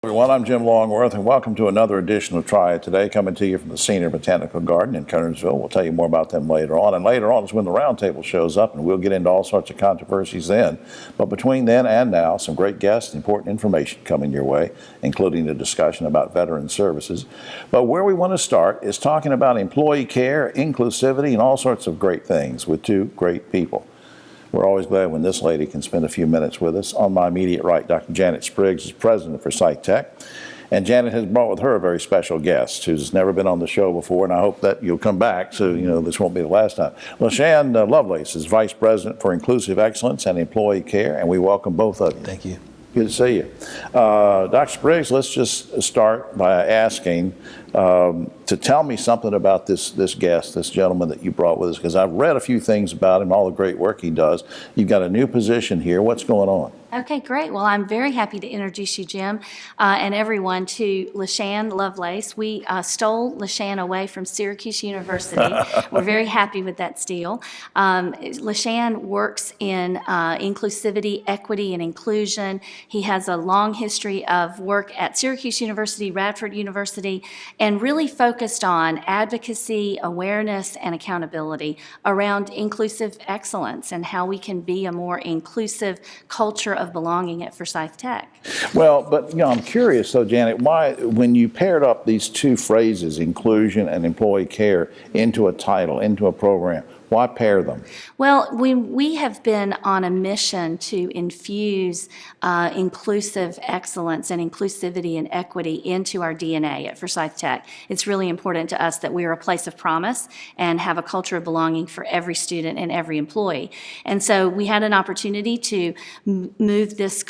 Everyone, I'm Jim Longworth, and welcome to another edition of Triad Today, coming to you from the Senior Botanical Garden in Kernersville. We'll tell you more about them later on, and later on is when the roundtable shows up, and we'll get into all sorts of controversies then. But between then and now, some great guests and important information coming your way, including a discussion about veteran services. But where we want to start is talking about employee care, inclusivity, and all sorts of great things with two great people. We're always glad when this lady can spend a few minutes with us. On my immediate right, Dr. Janet Spriggs is president for Forsyth Tech. And Janet has brought with her a very special guest who's never been on the show before, and I hope that you'll come back so this won't be the last time. LaShann Lovelace is vice president for Inclusive Excellence and Employee Care, and we welcome both of you. Thank you. Good to see you. Dr. Spriggs, let's just start by asking to tell me something about this guest, this gentleman that you brought with us, because I've read a few things about him, all the great work he does. You've got a new position here. What's going on? Okay, great. Well, I'm very happy to introduce you, Jim, and everyone to LaShann Lovelace. We stole LaShann away from Syracuse University. We're very happy with that steal. LaShann works in inclusivity, equity, and inclusion. He has a long history of work at Syracuse University, Radford University, and really focused on advocacy, awareness, and accountability around inclusive excellence and how we can be a more inclusive culture of belonging at Forsyth Tech. Well, but I'm curious though, Janet, why, when you paired up these two phrases, inclusion and employee care, into a title, into a program, why pair them? Well, we have been on a mission to infuse inclusive excellence and inclusivity and equity into our DNA at Forsyth Tech. It's really important to us that we are a place of promise and have a culture of belonging for every student and every employee. And so we had an opportunity to move this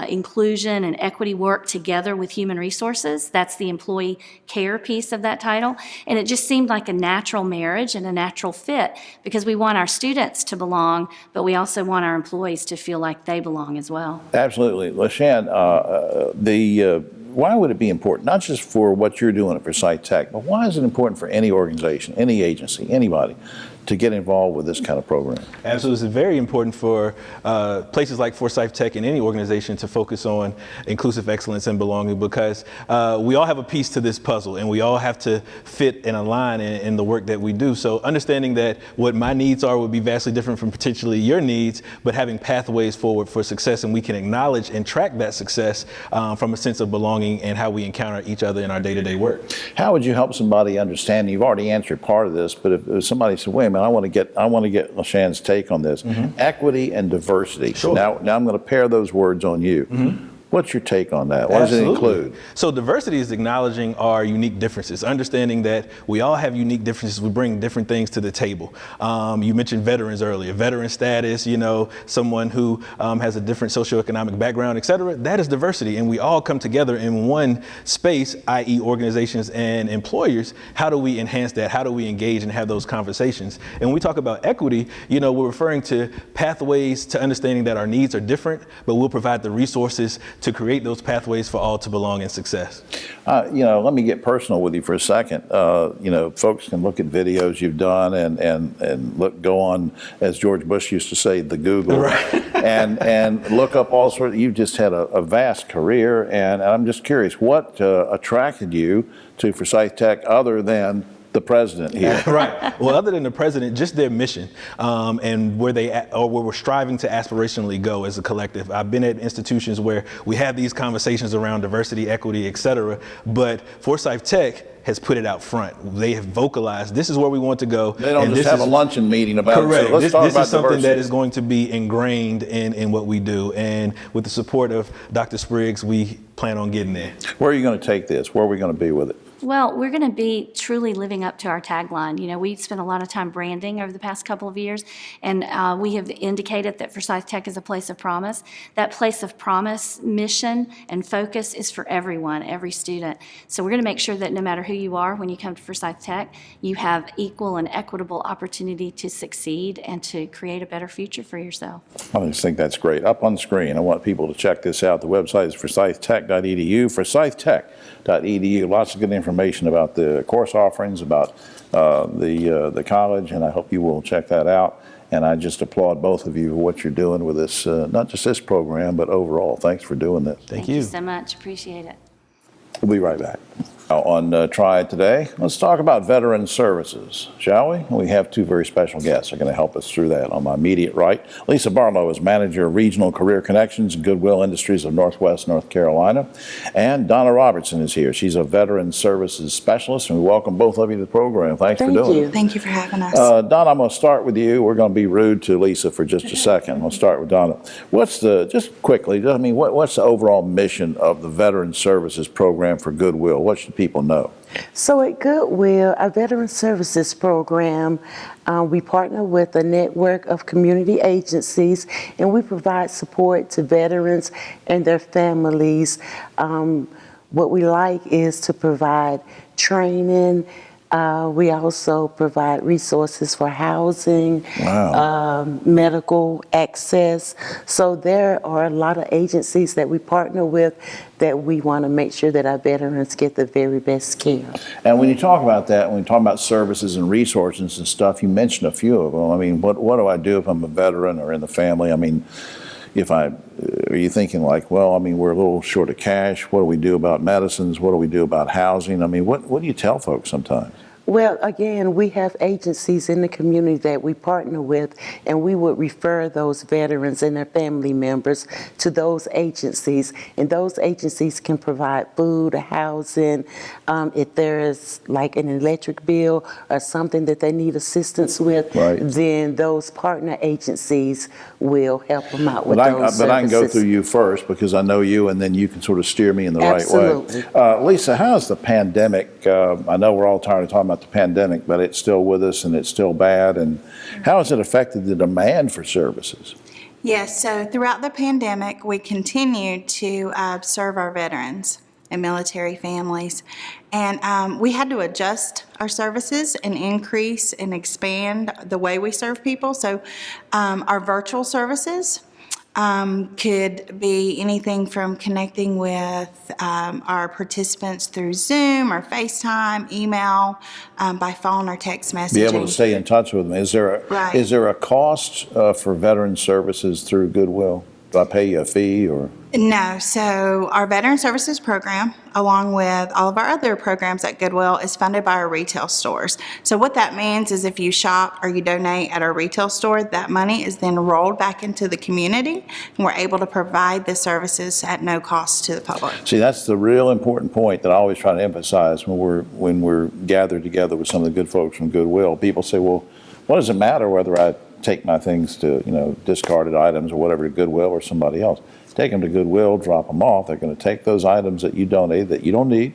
inclusion and equity work together with human resources. That's the employee care piece of that title. And it just seemed like a natural marriage and a natural fit, because we want our students to belong, but we also want our employees to feel like they belong as well. Absolutely. LaShann, why would it be important, not just for what you're doing at Forsyth Tech, but why is it important for any organization, any agency, anybody, to get involved with this kind of program? Absolutely. It's very important for places like Forsyth Tech and any organization to focus on inclusive excellence and belonging, because we all have a piece to this puzzle and we all have to fit and align in the work that we do. So understanding that what my needs are would be vastly different from potentially your needs, but having pathways forward for success, and we can acknowledge and track that success from a sense of belonging and how we encounter each other in our day-to-day work. How would you help somebody understand? You've already answered part of this, but if somebody said, wait a minute, I want to get LaShann's take on this. Mm-hmm. Equity and diversity. Sure. Now I'm going to pair those words on you. Mm-hmm. What's your take on that? What Absolutely. Does it include? So diversity is acknowledging our unique differences, understanding that we all have unique differences. We bring different things to the table. You mentioned veterans earlier, veteran status, someone who has a different socioeconomic background, et cetera. That is diversity. And we all come together in one space, i.e. organizations and employers. How do we enhance that? How do we engage and have those conversations? And when we talk about equity, we're referring to pathways to understanding that our needs are different, but we'll provide the resources to create those pathways for all to belong and success. Let me get personal with you for a second. Folks can look at videos you've done and go on, as George Bush used to say, the Google, right. and look up all sorts. You've just had a vast career, and I'm just curious, what attracted you to Forsyth Tech other than the president here? Right. Well, other than the president, just their mission and where we're striving to aspirationally go as a collective. I've been at institutions where we have these conversations around diversity, equity, et cetera, but Forsyth Tech has put it out front. They have vocalized, this is where we want to go. They don't just have a luncheon meeting about correct. it. So let's talk about this is something diversity. that is going to be ingrained in what we do. And with the support of Dr. Spriggs, we plan on getting there. Where are you going to take this? Where are we going to be with it? Well, we're going to be truly living up to our tagline. We spent a lot of time branding over the past couple of years, and we have indicated that Forsyth Tech is a place of promise. That place of promise, mission, and focus is for everyone, every student. So we're going to make sure that no matter who you are when you come to Forsyth Tech, you have equal and equitable opportunity to succeed and to create a better future for yourself. I just think that's great. Up on the screen, I want people to check this out. The website is forsythtech.edu, forsythtech.edu. Lots of good information about the course offerings, about the college, and I hope you will check that out. And I just applaud both of you for what you're doing with this, not just this program, but overall. Thanks for doing this. Thank you so much. Appreciate it. We'll be right back. Now on Triad Today, let's talk about veteran services, shall we? We have two very special guests who are going to help us through that. On my immediate right, Lisa Barlow is Manager of Regional Career Connections and Goodwill Industries of Northwest North Carolina. And Donna Robertson is here. She's a Veteran Services Specialist, and we welcome both of you to the program. Thanks for doing it. Thank you for having us. Donna, I'm going to start with you. We're going to be rude to Lisa for just a second. We'll start with Donna. Just quickly, I mean, what's the overall mission of the Veteran Services Program for Goodwill? What should people know? So at Goodwill, our Veteran Services Program, we partner with a network of community agencies, and we provide support to veterans and their families. What we like is to provide training. We also provide resources for housing, medical access. So there are a lot of agencies that we partner with that we want to make sure that our veterans get the very best care. And when you talk about that, when you talk about services and resources and stuff, you mentioned a few of them. I mean, what do I do if I'm a veteran or in the family? I mean, are you thinking like, well, I mean, we're a little short of cash. What do we do about medicines? What do we do about housing? I mean, what do you tell folks sometimes? Well, again, we have agencies in the community that we partner with, and we would refer those veterans and their family members to those agencies, and those agencies can provide food, housing, if there is like an electric bill or something that they need assistance with, then those partner agencies will help them out with those services. But I can go through you first because I know you, and then you can sort of steer me in the Absolutely. right way. Lisa, how's the pandemic? I know we're all tired of talking about the pandemic, but it's still with us and it's still bad. And how has it affected the demand for services? Yes, so throughout the pandemic, we continued to serve our veterans and military families. And we had to adjust our services and increase and expand the way we serve people. So our virtual services could be anything from connecting with our participants through Zoom or FaceTime, email, by phone or text messaging. Be able to stay in touch with them. Is there a cost for veteran services through Goodwill? Do I pay you a fee or? No, so our Veteran Services Program, along with all of our other programs at Goodwill, is funded by our retail stores. So what that means is if you shop or you donate at our retail store, that money is then rolled back into the community, and we're able to provide the services at no cost to the public. See, that's the real important point that I always try to emphasize when we're gathered together with some of the good folks from Goodwill. People say, well, what does it matter whether I take my things to, discarded items or whatever to Goodwill or somebody else? Take them to Goodwill, drop them off. They're going to take those items that you donated that you don't need,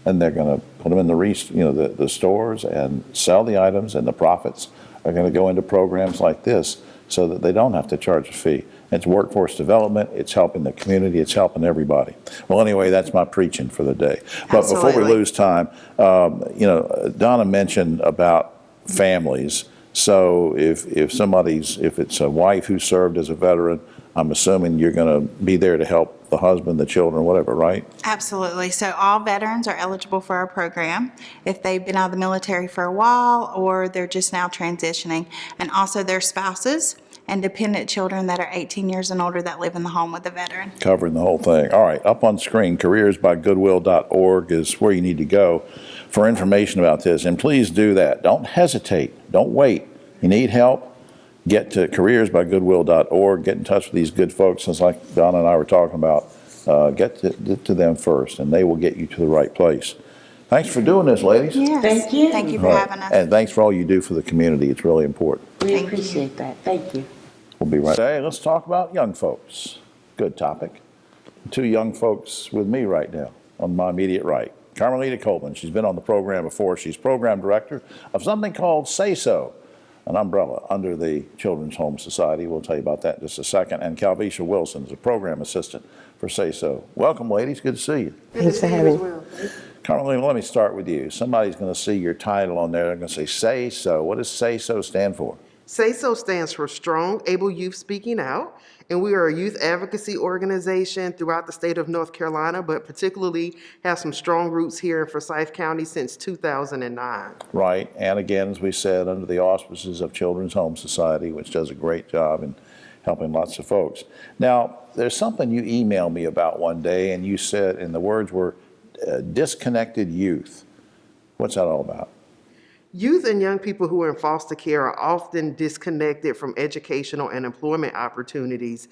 and they're going to put them in the stores and sell the items, and the profits are going to go into programs like this so that they don't have to charge a fee. It's workforce development. It's helping the community. It's helping everybody. Well, anyway, that's my preaching for the day. But before we lose time, Donna mentioned about families. So if it's a wife who served as a veteran, I'm assuming you're going to be there to help the husband, the children, whatever, right? Absolutely. So all veterans are eligible for our program if they've been out of the military for a while or they're just now transitioning, and also their spouses and dependent children that are 18 years and older that live in the home with a veteran. Covering the whole thing. All right, up on screen, careersbygoodwill.org is where you need to go for information about this. And please do that. Don't hesitate. Don't wait. You need help? Get to careersbygoodwill.org. Get in touch with these good folks, just like Donna and I were talking about. Get to them first, and they will get you to the right place. Thanks for doing this, ladies. Yes. Thank you. Thank you for having us. And thanks for all you do for the community. It's really important. We appreciate that. Thank you. We'll be right back. Let's talk about young folks. Good topic. Two young folks with me right now on my immediate right. Carmelita Coleman. She's been on the program before. She's program director of something called Say So, an umbrella under the Children's Home Society. We'll tell you about that in just a second. And Calvisha Wilson is a program assistant for Say So. Welcome, ladies. Good to see you. Thanks for having me. Carmelita, let me start with you. Somebody's going to see your title on there. They're going to say So. What does Say So stand for? Say So stands for Strong, Able Youth Speaking Out, and we are a youth advocacy organization throughout the state of North Carolina, but particularly have some strong roots here in Forsyth County since 2009. Right, and again, as we said, under the auspices of Children's Home Society, which does a great job in helping lots of folks. Now, there's something you emailed me about one day, and you said, and the words were, disconnected youth. What's that all about? Youth and young people who are in foster care are often disconnected from educational and employment opportunities,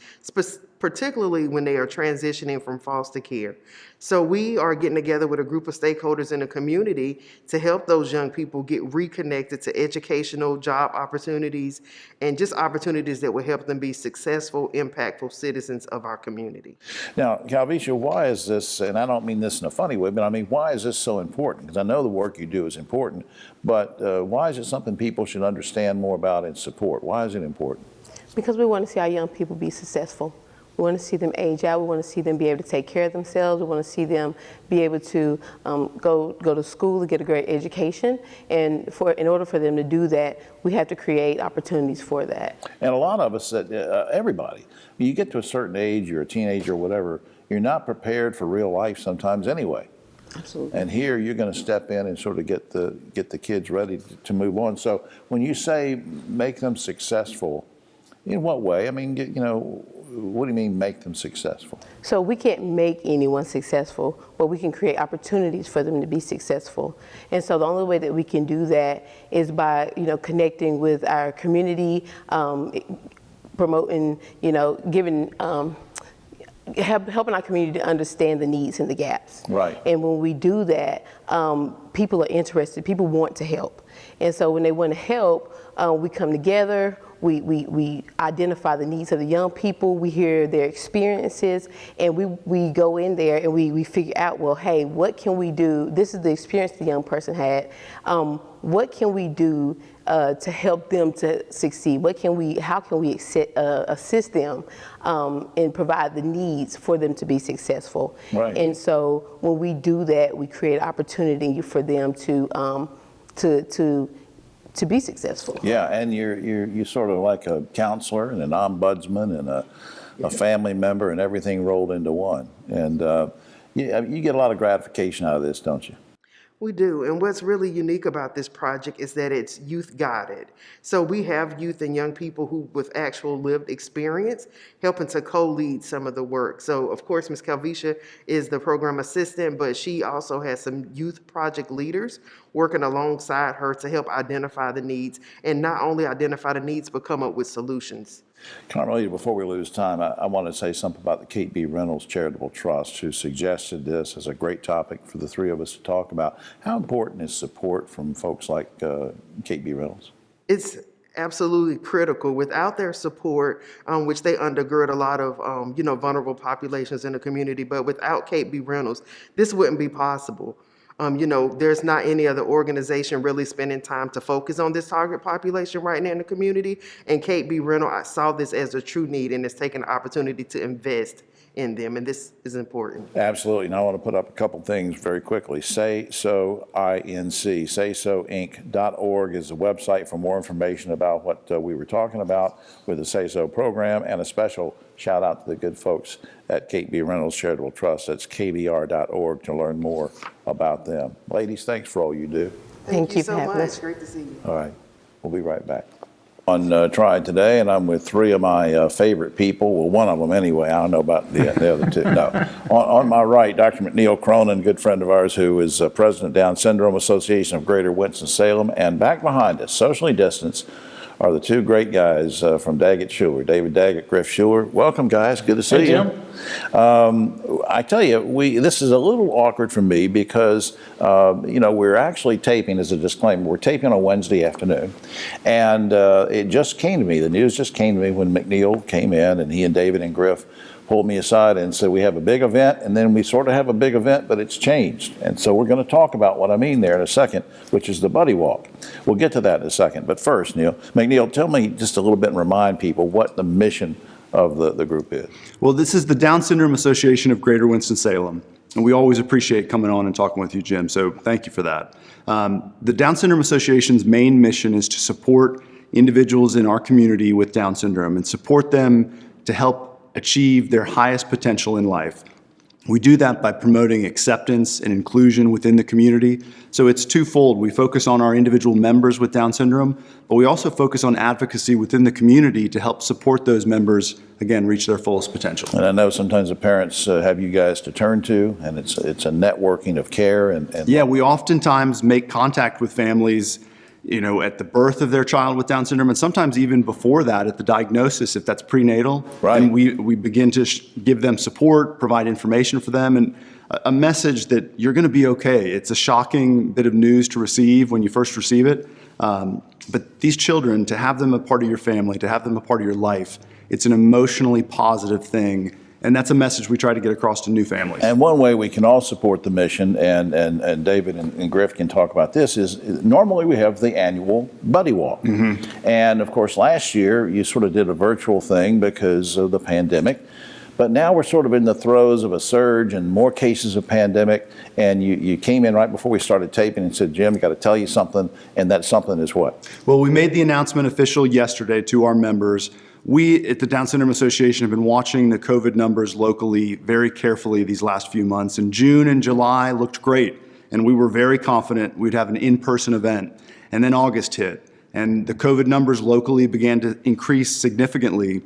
particularly when they are transitioning from foster care. So we are getting together with a group of stakeholders in the community to help those young people get reconnected to educational, job opportunities, and just opportunities that will help them be successful, impactful citizens of our community. Now, Calvisha, why is this, and I don't mean this in a funny way, but I mean, why is this so important? Because I know the work you do is important, but why is it something people should understand more about and support? Why is it important? Because we want to see our young people be successful. We want to see them age out. We want to see them be able to take care of themselves. We want to see them be able to go to school to get a great education. And in order for them to do that, we have to create opportunities for that. And a lot of us, everybody, when you get to a certain age, you're a teenager or whatever, you're not prepared for real life sometimes anyway. Absolutely. And here you're going to step in and sort of get the kids ready to move on. So when you say make them successful, in what way? I mean, you know, what do you mean make them successful? So we can't make anyone successful, but we can create opportunities for them to be successful. And so the only way that we can do that is by, you know, connecting with our community, promoting, you know, giving, helping our community to understand the needs and the gaps. Right. And when we do that, people are interested, people want to help. And so when they want to help, we come together, we identify the needs of the young people, we hear their experiences, and we go in there and we figure out, well, hey, what can we do? This is the experience the young person had. What can we do to help them to succeed? How can we assist them and provide the needs for them to be successful? Right. And so when we do that, we create opportunity for them to be successful. Yeah, and you're sort of like a counselor and an ombudsman and a family member and everything rolled into one. And you get a lot of gratification out of this, don't you? We do, and what's really unique about this project is that it's youth guided. So we have youth and young people who with actual lived experience helping to co-lead some of the work. So of course, Ms. Calvisha is the program assistant, but she also has some youth project leaders working alongside her to help identify the needs, and not only identify the needs, but come up with solutions. Carmelita, before we lose time, I want to say something about the Kate B. Reynolds Charitable Trust, who suggested this as a great topic for the three of us to talk about. How important is support from folks like Kate B. Reynolds? It's absolutely critical. Without their support, which they undergird a lot of, vulnerable populations in the community, but without Kate B. Reynolds, this wouldn't be possible. There's not any other organization really spending time to focus on this target population right now in the community. And Kate B. Reynolds, I saw this as a true need and is taking the opportunity to invest in them, and this is important. Absolutely, and I want to put up a couple things very quickly. Say So Inc. SaySoInc.org is a website for more information about what we were talking about with the Say So program, and a special shout out to the good folks at Kate B. Reynolds Charitable Trust. That's kbr.org to learn more about them. Ladies, thanks for all you do. Thank you so for having much. us. Great to see you. All right, we'll be right back. On Triad Today, and I'm with three of my favorite people. Well, one of them anyway. I don't know about the other two. No. On my right, Dr. McNeil Cronin, good friend of ours, who is president of Down Syndrome Association of Greater Winston-Salem. And back behind us, socially distanced, are the two great guys from Daggett Schuler, David Daggett, Griff Schuler. Welcome, guys. Good to see you. I tell you, this is a little awkward for me because, we're actually taping, as a disclaimer, we're taping on Wednesday afternoon. And it just came to me, the news just came to me when McNeil came in, and he and David and Griff pulled me aside and said, we have a big event, and then we sort of have a big event, but it's changed. And so we're going to talk about what I mean there in a second, which is the Buddy Walk. We'll get to that in a second. But first, McNeil, tell me just a little bit and remind people what the mission of the group is. Well, this is the Down Syndrome Association of Greater Winston-Salem, and we always appreciate coming on and talking with you, Jim, so thank you for that. The Down Syndrome Association's main mission is to support individuals in our community with Down syndrome and support them to help achieve their highest potential in life. We do that by promoting acceptance and inclusion within the community. So it's twofold. We focus on our individual members with Down syndrome, but we also focus on advocacy within the community to help support those members, again, reach their fullest potential. And I know sometimes the parents have you guys to turn to, and it's a networking of care. And Yeah, we oftentimes make contact with families, at the birth of their child with Down syndrome, and sometimes even before that, at the diagnosis, if that's prenatal. Right. And we begin to give them support, provide information for them, and a message that you're going to be okay. It's a shocking bit of news to receive when you first receive it. But these children, to have them a part of your family, to have them a part of your life, it's an emotionally positive thing. And that's a message we try to get across to new families. And one way we can all support the mission, and David and Griff can talk about this, is normally we have the annual Buddy Walk. Mm-hmm. And of course, last year you sort of did a virtual thing because of the pandemic. But now we're sort of in the throes of a surge and more cases of pandemic. And you came in right before we started taping and said, Jim, I got to tell you something. And that something is what? Well, we made the announcement official yesterday to our members. We at the Down Syndrome Association have been watching the COVID numbers locally very carefully these last few months. And June and July looked great. And we were very confident we'd have an in-person event. And then August hit. And the COVID numbers locally began to increase significantly.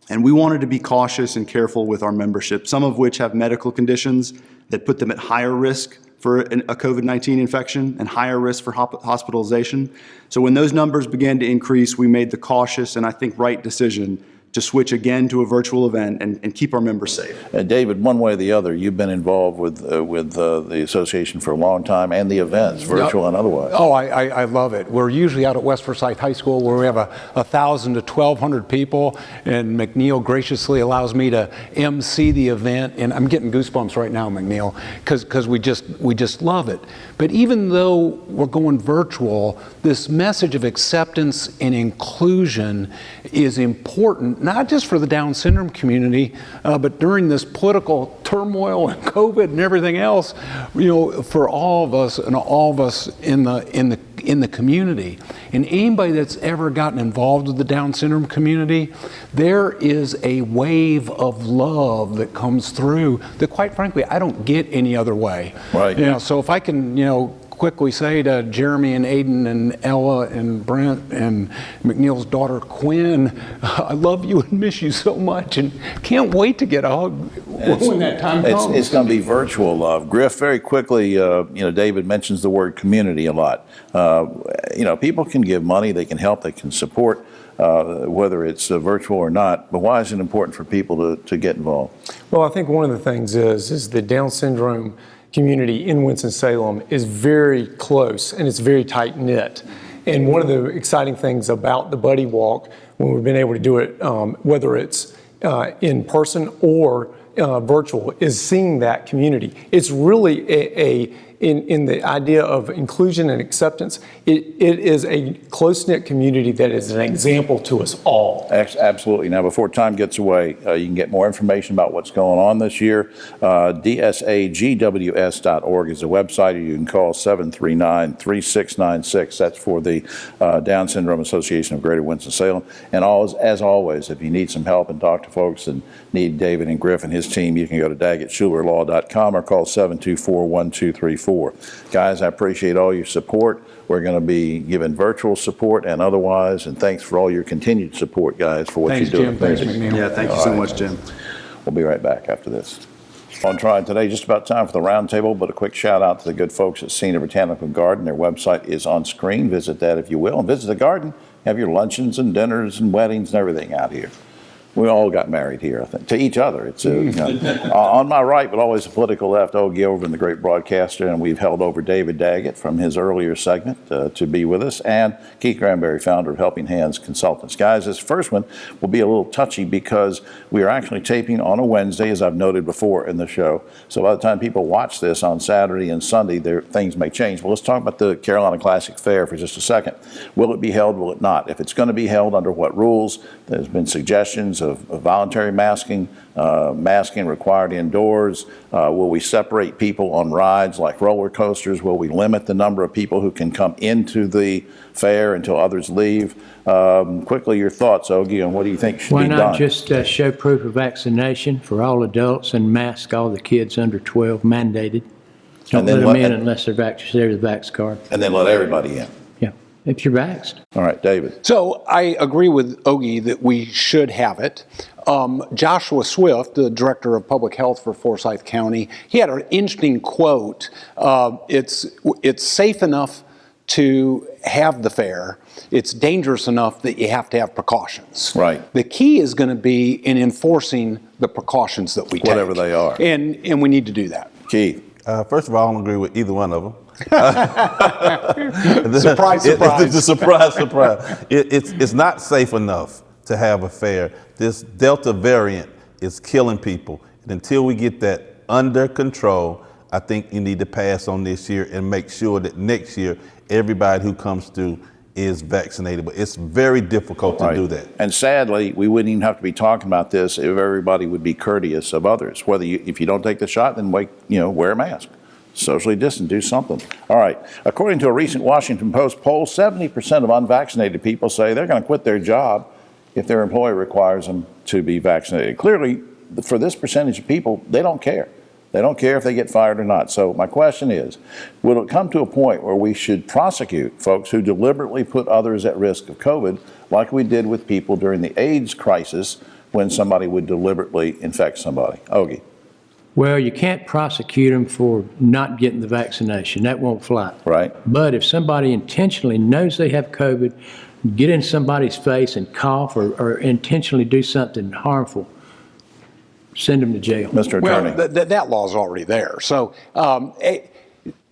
And we wanted to be cautious and careful with our membership, some of which have medical conditions that put them at higher risk for a COVID-19 infection and higher risk for hospitalization. So when those numbers began to increase, we made the cautious and I think right decision to switch again to a virtual event and keep our members safe. David, one way or the other, you've been involved with the association for a long time and the events, virtual and otherwise. Oh, I love it. We're usually out at West Forsyth High School where we have 1,000 to 1,200 people, and McNeil graciously allows me to MC the event, and I'm getting goosebumps right now, McNeil, because we just love it. But even though we're going virtual, this message of acceptance and inclusion is important, not just for the Down syndrome community, but during this political turmoil and COVID and everything else, for all of us and all of us in the community. And anybody that's ever gotten involved with the Down syndrome community, there is a wave of love that comes through that, quite frankly, I don't get any other way. Right. So if I can, quickly say to Jeremy and Aiden and Ella and Brent and McNeil's daughter Quinn, I love you and miss you so much, and can't wait to get a hug when that time comes. It's going to be virtual love. Griff, very quickly, David mentions the word community a lot. People can give money, they can help, they can support, whether it's virtual or not. But why is it important for people to get involved? Well, I think one of the things is the Down syndrome community in Winston-Salem is very close and it's very tight-knit. And one of the exciting things about the Buddy Walk, when we've been able to do it, whether it's in person or virtual, is seeing that community. It's really in the idea of inclusion and acceptance, it is a close-knit community that is an example to us all. Absolutely. Now, before time gets away, you can get more information about what's going on this year. dsagws.org is the website, or you can call 739-3696. That's for the Down Syndrome Association of Greater Winston-Salem. And as always, if you need some help and talk to folks and need David and Griff and his team, you can go to daggettschulerlaw.com or call 724-1234. Guys, I appreciate all your support. We're going to be giving virtual support and otherwise, and thanks for all your continued support, guys, for what you're doing. Thanks, Jim. Thanks, McNeil. Yeah, thank you so much, Jim. We'll be right back after this. On Triad Today, just about time for the roundtable, but a quick shout out to the good folks at Senior Botanical Garden. Their website is on screen. Visit that if you will, and visit the garden. Have your luncheons and dinners and weddings and everything out here. We all got married here, I think, to each other. It's on my right, but always the political left, Old Gilvin, the great broadcaster, and we've held over David Daggett from his earlier segment to be with us, and Keith Granberry, founder of Helping Hands Consultants. Guys, this first one will be a little touchy because we are actually taping on a Wednesday, as I've noted before in the show. So by the time people watch this on Saturday and Sunday, things may change. Well, let's talk about the Carolina Classic Fair for just a second. Will it be held? Will it not? If it's going to be held, under what rules? There's been suggestions means of voluntary masking, masking required indoors? Will we separate people on rides like roller coasters? Will we limit the number of people who can come into the fair until others leave? Quickly, your thoughts, Ogie, on what do you think should Why be not done? just show proof of vaccination for all adults and mask all the kids under 12 mandated? Don't And then let them let- in unless they're vaccinated with the vax card. And then let everybody in. Yeah, if you're vaxxed. All right, David. So I agree with Ogie that we should have it. Joshua Swift, the director of public health for Forsyth County, he had an interesting quote. It's safe enough to have the fair. It's dangerous enough that you have to have precautions. Right. The key is going to be in enforcing the precautions that we take. Whatever they are. And we need to do that. Keith. First of all, I don't agree with either one of them. Surprise, surprise. It's surprise, surprise. It's not safe enough to have a fair. This Delta variant is killing people. And until we get that under control, I think you need to pass on this year and make sure that next year, everybody who comes through is vaccinated. But it's very difficult to do that. And sadly, we wouldn't even have to be talking about this if everybody would be courteous of others. If you don't take the shot, then wear a mask. Socially distant, do something. All right. According to a recent Washington Post poll, 70% of unvaccinated people say they're going to quit their job if their employer requires them to be vaccinated. Clearly, for this percentage of people, they don't care. They don't care if they get fired or not. So my question is, will it come to a point where we should prosecute folks who deliberately put others at risk of COVID, like we did with people during the AIDS crisis when somebody would deliberately infect somebody? Ogie. Well, you can't prosecute them for not getting the vaccination. That won't fly. Right. But if somebody intentionally knows they have COVID, get in somebody's face and cough or intentionally do something harmful, send them to jail. Mr. Attorney. Well, that law's already there. So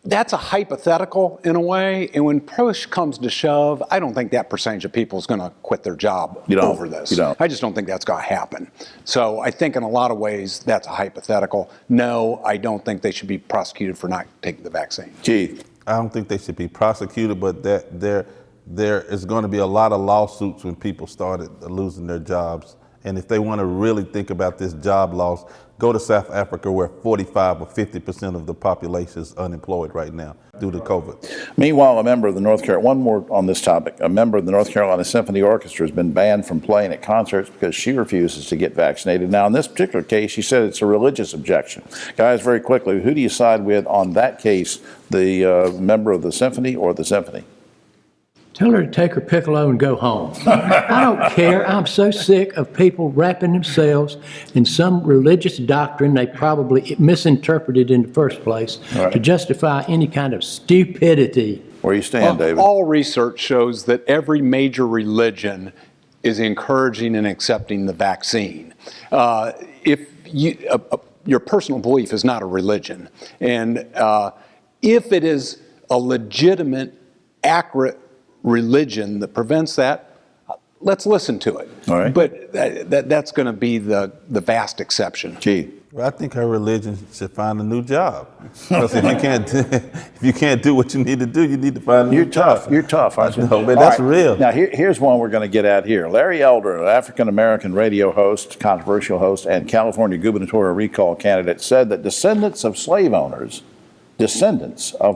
that's a hypothetical in a way. And when push comes to shove, I don't think that percentage of people is going to quit their job over this. You don't. I just don't think that's going to happen. So I think in a lot of ways, that's a hypothetical. No, I don't think they should be prosecuted for not taking the vaccine. Keith. I don't think they should be prosecuted, but there is going to be a lot of lawsuits when people started losing their jobs. And if they want to really think about this job loss, go to South Africa where 45 or 50% of the population is unemployed right now due to COVID. Meanwhile, one more on this topic. A member of the North Carolina Symphony Orchestra has been banned from playing at concerts because she refuses to get vaccinated. Now, in this particular case, she said it's a religious objection. Guys, very quickly, who do you side with on that case, the member of the symphony or the symphony? Tell her to take her piccolo and go home. I don't care. I'm so sick of people wrapping themselves in some religious doctrine they probably misinterpreted in the first place to justify any kind of stupidity. Where you stand, David? All research shows that every major religion is encouraging and accepting the vaccine. If your personal belief is not a religion, and if it is a legitimate, accurate religion that prevents that, let's listen to it. All right. But that's going to be the vast exception. Gee. Well, I think her religion should find a new job. Because if you can't do what you need to do, you need to find a new job. You're tough, aren't you? No, man, that's real. Now, here's one we're going to get at here. Larry Elder, an African-American radio host, controversial host, and California gubernatorial recall candidate, said that descendants of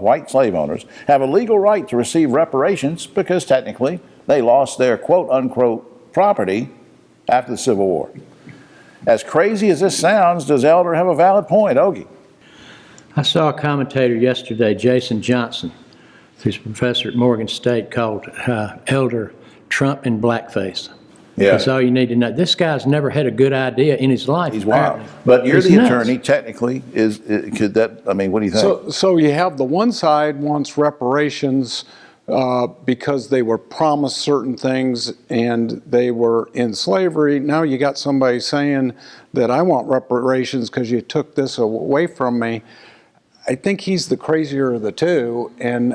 white slave owners have a legal right to receive reparations because technically they lost their quote-unquote property after the Civil War. As crazy as this sounds, does Elder have a valid point? Ogie. I saw a commentator yesterday, Jason Johnson, who's a professor at Morgan State, called Elder Trump in blackface. Yeah. That's all you need to know. This guy's never had a good idea in his life. He's wild. apparently. But you're He's the nuts. attorney, technically. Could that, I mean, what do you think? So you have the one side wants reparations because they were promised certain things and they were in slavery. Now you got somebody saying that I want reparations because you took this away from me. I think he's the crazier of the two, and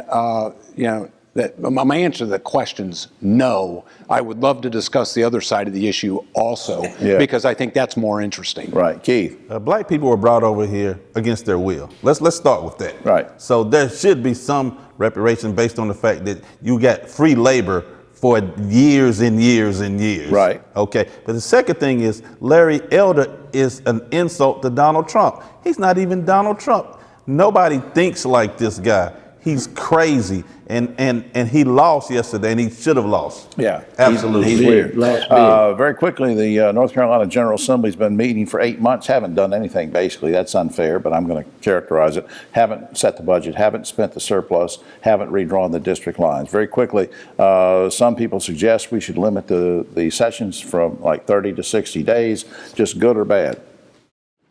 that my answer to the question's no. I would love to discuss the other side of the issue also, because I think that's more interesting. Right, Keith. Black people were brought over here against their will. Let's start with that. Right. So there should be some reparation based on the fact that you got free labor for years and years and years. Right. Okay. But the second thing is Larry Elder is an insult to Donald Trump. He's not even Donald Trump. Nobody thinks like this guy. He's crazy. And he lost yesterday, and he should have lost. Yeah, Absolutely. He's weird. Lost big. Very quickly, the North Carolina General Assembly's been meeting for 8 months, haven't done anything basically. That's unfair, but I'm going to characterize it. Haven't set the budget, haven't spent the surplus, haven't redrawn the district lines. Very quickly, some people suggest we should limit the sessions from like 30 to 60 days. Just good or bad?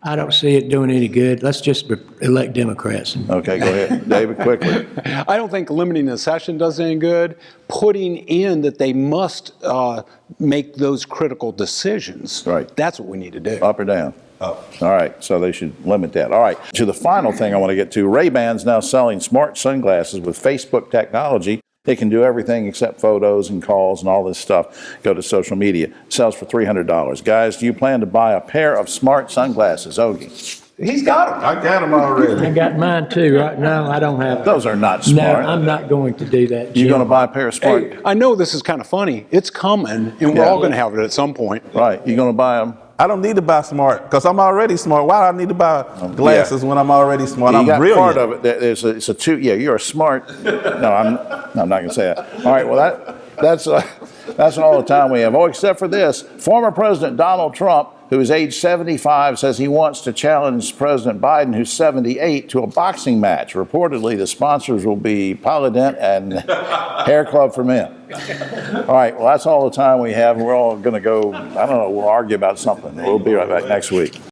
I don't see it doing any good. Let's just elect Democrats. Okay, go ahead. David, quickly. I don't think limiting the session does any good. Putting in that they must make those critical decisions. Right. That's what we need to do. Up or down? Up. All right, so they should limit that. All right, to the final thing I want to get to. Ray-Ban's now selling smart sunglasses with Facebook technology. They can do everything except photos and calls and all this stuff. Go to social media. Sells for $300. Guys, do you plan to buy a pair of smart sunglasses, Ogie? He's got them. I got them already. I got mine too right now. I don't have. Those are not No, smart. I'm not going to do that. You're Jim. going to buy a pair of smart? Hey, I know this is kind of funny. It's coming, and we're Yeah. all going to have it at some point. Right, you're going to buy them? I don't need to buy smart because I'm already smart. Why do I need to buy glasses when I'm already smart? You I'm got brilliant. part of it. It's a two. Yeah, you're a smart. No, I'm not going to say that. All right. Well, that's all the time we have. Oh, except for this. Former President Donald Trump, who is age 75, says he wants to challenge President Biden, who's 78, to a boxing match. Reportedly, the sponsors will be Polydent and Hair Club for Men. All right. Well, that's all the time we have. We're all going to go. I don't know. We'll argue about something. We'll be right back next week.